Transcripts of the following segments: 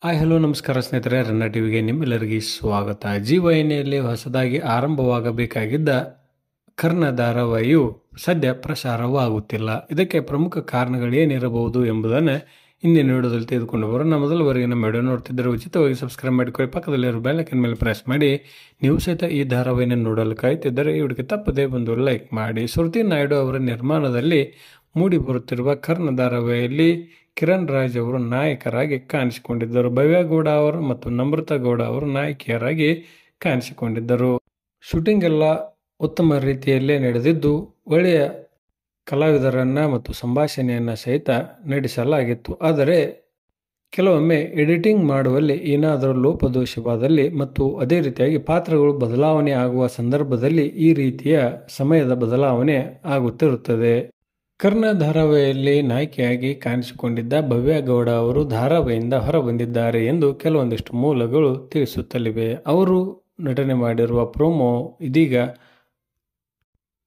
Hello ನಮಸ್ಕಾರ ಸ್ನೇಹಿತರೆ, ರನ್ನ ಟಿವಿಗೆ ನಿಮ್ಮೆಲ್ಲರಿಗೆ ಸ್ವಾಗತ. ಜೀ ವಾಹಿನಿಯಲ್ಲಿ ಹೊಸದಾಗಿ ಆರಂಭವಾಗಬೇಕಾಗಿದ್ದ ಕರ್ಣ ಧಾರಾವಾಹಿಯು ಸದ್ಯ ಪ್ರಸಾರವಾಗುತ್ತಿಲ್ಲ. ಇದಕ್ಕೆ ಪ್ರಮುಖ ಕಾರಣಗಳೇನಿರಬಹುದು ಎಂಬುದನ್ನು ಇಂದಿನ ವಿಡಿಯೋದಲ್ಲಿ ತೆಗೆದುಕೊಂಡು ಬರೋಣ. ಮೊದಲವರೆಗೆ ನಮ್ಮ ವಿಡಿಯೋ ನೋಡ್ತಿದ್ದರೆ ಉಚಿತವಾಗಿ ಸಬ್ಸ್ಕ್ರೈಬ್ ಮಾಡಿಕೊಳ್ಳಿ, ಪಕ್ಕದಲ್ಲಿರೋ ಬೆಲ್ ಐಕಾನ್ ಮೇಲೆ ಪ್ರೆಸ್ ಮಾಡಿ. ನೀವು ಸಹಿತ ಈ ಧಾರಾವಾಹಿಯನ್ನು ನೋಡಲು ಕಾಯ್ತಿದ್ದರೆ ಈ ವಿಡಿಯೋಗೆ ತಪ್ಪದೇ ಬಂದು ಲೈಕ್ ಮಾಡಿ. ಶ್ರುತಿ ನಾಯ್ಡು ಅವರ ನಿರ್ಮಾಣದಲ್ಲಿ ಮೂಡಿ ಬರುತ್ತಿರುವ ಕರ್ಣ ಧಾರಾವಾಹಿಯಲ್ಲಿ ಕಿರಣ್ ರಾಜ್ ಅವರು ನಾಯಕರಾಗಿ ಕಾಣಿಸಿಕೊಂಡಿದ್ದರು. ಭವ್ಯ ಗೌಡ ಅವರು ಮತ್ತು ನಮ್ರತಾ ಗೌಡ ಅವರು ನಾಯಕಿಯರಾಗಿ ಕಾಣಿಸಿಕೊಂಡಿದ್ದರು. ಶೂಟಿಂಗ್ ಎಲ್ಲ ಉತ್ತಮ ರೀತಿಯಲ್ಲೇ ನಡೆದಿದ್ದು, ಒಳ್ಳೆಯ ಕಲಾವಿದರನ್ನ ಮತ್ತು ಸಂಭಾಷಣೆಯನ್ನು ಸಹಿತ ನಡೆಸಲಾಗಿತ್ತು. ಆದರೆ ಕೆಲವೊಮ್ಮೆ ಎಡಿಟಿಂಗ್ ಮಾಡುವಲ್ಲಿ ಏನಾದರೂ ಲೋಪದೋಷವಾದಲ್ಲಿ ಮತ್ತು ಅದೇ ರೀತಿಯಾಗಿ ಪಾತ್ರಗಳು ಬದಲಾವಣೆ ಆಗುವ ಸಂದರ್ಭದಲ್ಲಿ ಈ ರೀತಿಯ ಸಮಯದ ಬದಲಾವಣೆ ಆಗುತ್ತಿರುತ್ತದೆ. ಕರ್ಣ ಧಾರಾವಾಹಿಯಲ್ಲಿ ನಾಯಕಿಯಾಗಿ ಕಾಣಿಸಿಕೊಂಡಿದ್ದ ಭವ್ಯ ಗೌಡ ಅವರು ಧಾರಾವಾಹಿಯಿಂದ ಹೊರಬಂದಿದ್ದಾರೆ ಎಂದು ಕೆಲವೊಂದಿಷ್ಟು ಮೂಲಗಳು ತಿಳಿಸುತ್ತಲಿವೆ. ಅವರು ನಟನೆ ಮಾಡಿರುವ ಪ್ರೋಮೋ ಇದೀಗ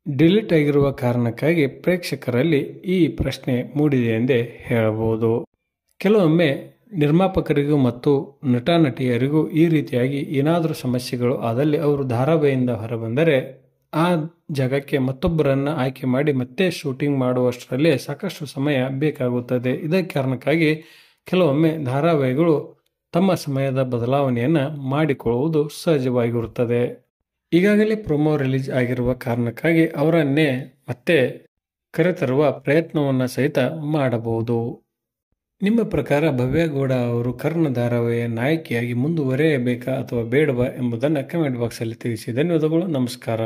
ಡಿಲೀಟ್ ಆಗಿರುವ ಕಾರಣಕ್ಕಾಗಿ ಪ್ರೇಕ್ಷಕರಲ್ಲಿ ಈ ಪ್ರಶ್ನೆ ಮೂಡಿದೆ ಎಂದೇ ಹೇಳಬಹುದು. ಕೆಲವೊಮ್ಮೆ ನಿರ್ಮಾಪಕರಿಗೂ ಮತ್ತು ನಟ ನಟಿಯರಿಗೂ ಈ ರೀತಿಯಾಗಿ ಏನಾದರೂ ಸಮಸ್ಯೆಗಳು ಆದಲ್ಲಿ ಅವರು ಧಾರಾವಾಹಿಯಿಂದ ಹೊರಬಂದರೆ ಆ ಜಾಗಕ್ಕೆ ಮತ್ತೊಬ್ಬರನ್ನ ಆಯ್ಕೆ ಮಾಡಿ ಮತ್ತೆ ಶೂಟಿಂಗ್ ಮಾಡುವಷ್ಟರಲ್ಲಿ ಸಾಕಷ್ಟು ಸಮಯ ಬೇಕಾಗುತ್ತದೆ. ಇದಕ್ಕೆ ಕಾರಣಕ್ಕಾಗಿ ಕೆಲವೊಮ್ಮೆ ಧಾರಾವಾಹಿಗಳು ತಮ್ಮ ಸಮಯದ ಬದಲಾವಣೆಯನ್ನು ಮಾಡಿಕೊಳ್ಳುವುದು ಸಹಜವಾಗಿರುತ್ತದೆ. ಈಗಾಗಲೇ ಪ್ರೊಮೋ ರಿಲೀಸ್ ಆಗಿರುವ ಕಾರಣಕ್ಕಾಗಿ ಅವರನ್ನೇ ಮತ್ತೆ ಕರೆತರುವ ಪ್ರಯತ್ನವನ್ನು ಸಹಿತ ಮಾಡಬಹುದು. ನಿಮ್ಮ ಪ್ರಕಾರ ಭವ್ಯ ಗೌಡ ಅವರು ಕರ್ಣ ಧಾರಾವಾಹಿಯ ನಾಯಕಿಯಾಗಿ ಮುಂದುವರೆಯಬೇಕಾ ಅಥವಾ ಬೇಡವಾ ಎಂಬುದನ್ನು ಕಮೆಂಟ್ ಬಾಕ್ಸಲ್ಲಿ ತಿಳಿಸಿ. ಧನ್ಯವಾದಗಳು. ನಮಸ್ಕಾರ.